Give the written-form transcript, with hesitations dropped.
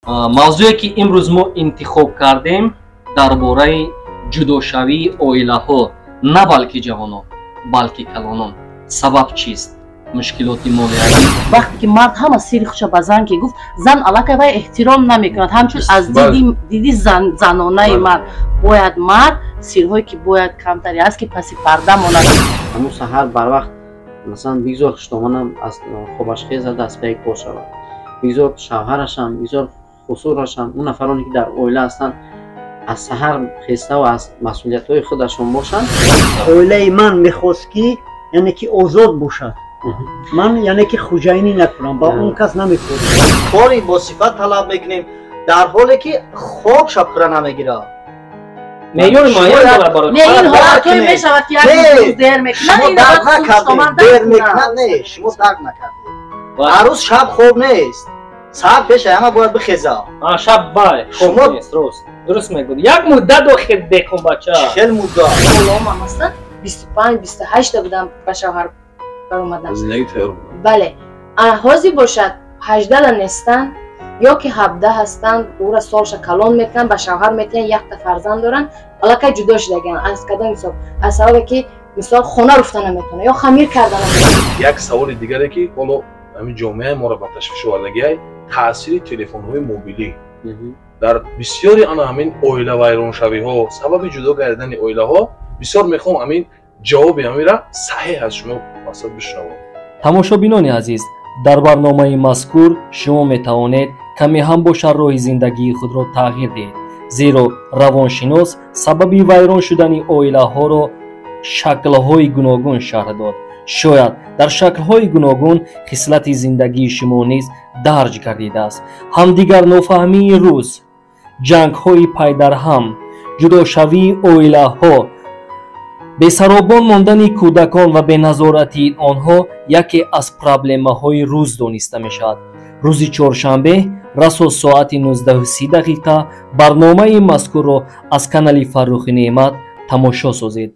мавзӯе ки имрӯз мо интихоб кардем дар бораи ҷудошавии оилаҳо, на балки ҷавонон, балки калонон. сабаб чист? мушкилоти молиявӣ. вақте ки мард ҳама сири худша ба зан ки гуфт, зан аллакай вай эҳтиром намекунад, ҳамчун аз диди занонаи мард. бояд мард сирҳое ки бояд камтаре аст ки паси парда монад. ҳамун саҳар барвақт масалан бигзор хиштомонам аз хобаш хеза даст ба як бор шавад, бигзор шавҳарашам, бигзор хусурашам, он нафароне ки дар оила ҳастанд аз саҳар хеста ва аз масъулиятҳои худашон бошанд. оилаи ман мехост ки яъне ки озод бошад, ман яъне ки хуҷайнӣ накунам, ба он кас намехост. кори босифат талаб мекунем дар ҳоле ки хоб шабхӯра намегирад. меёри муайян дорад барои این حالت توی میشود که یک روز دیر میکنن این درد حالت نکردید، دیر میکنن نه، شما درد نکردید. هر روز شب خوب نیست، ساعت پیش همه باید بخیزه. шаб бай شما дуруст мегӯед. як муддат охир бекун бача. چهل مدت من مثلا 25-28 بودم با شوهر برآمدم. بله حاضر باشد 18 نیستن یا که 17 هستند او را سالش کلان میکنن با شوهر میتونن یک تا فرزند دارن الکی جدا شدگان از کدام حساب از سببی که مثلا خونه رفتن نمیتونه یا خمیر کردن نمیتونه. یک سوال دیگره که حالا همین جامعه ما را به تشویش آوردگی تاثیر تلفن‌های موبیلی در بسیاری آن همین اویله ویرانشوی ها سبب جدا کردن اویله ها بسیار میخوام همین جواب همین را صحیح از شما واسط بشنوم. тамошобинони азиз, дар барномаи мазкур шумо метавонед каме ҳам бошад роҳи зиндагии худро тағйир диҳед, зеро равоншинос сабаби вайрон шудани оилаҳоро шаклҳои гуногун шарҳ дод. шояд дар шаклҳои гуногун хислати зиндагии шумо низ дарҷ гардидааст. ҳамдигар нофаҳмии рӯз, ҷангҳои пайдарҳам, ҷудошавии оилаҳо, бесаробон мондани кӯдакон ва беназорати онҳо яке аз проблемаҳои рӯз дониста мешавад. рӯзи чоршанбе расо соати 19:30 барномаи мазкурро аз канали Фаррухи Неъмат тамошо созед.